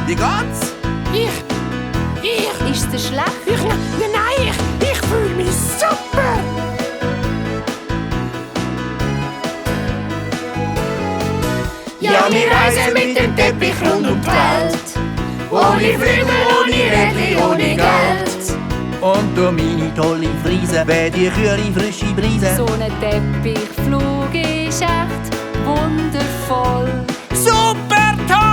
Wie geht's? Ist es schlecht? Nein, ich fühle mich super. Ja, wir reisen mit dem Teppich rund um die Welt. Ohne Flügel, ohne Rädchen, ohne Geld. Und durch meine tolle Friese weht die kühle, frische Brise. So ein Teppichflug ist echt wundervoll. Super toll!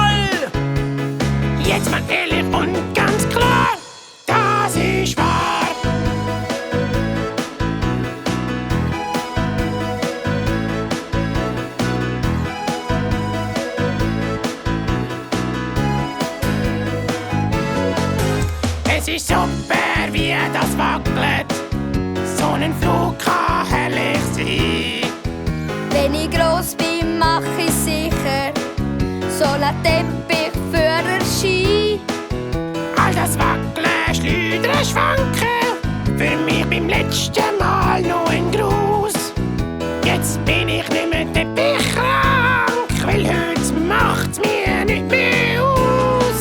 Jetzt mal ehrlich und ganz klar, das ist wahr. Es ist super, wie das wackelt. So ein Flug kann herrlich sein. Wenn ich gross bin, mach ich sicher so ein Teppich für ein Ski. All das Wackeln, Schleudern, Schwanken, für mich beim letzten Mal noch ein Gruß. Jetzt bin ich nicht mehr teppichkrank, weil heute macht's mir nicht mehr aus.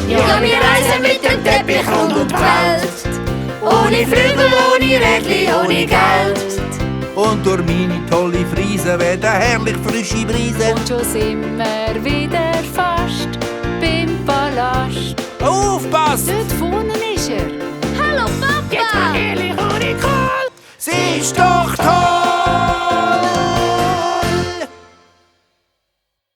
Ja, wir reisen mit dem Teppich rund um die Welt. Ohne Flügel, ohne Rädchen, ohne Geld. Und durch meine tolle Friese weht eine herrlich frische Brise. Und schon sind wir wieder fast beim Palast. Aufpasst! Dort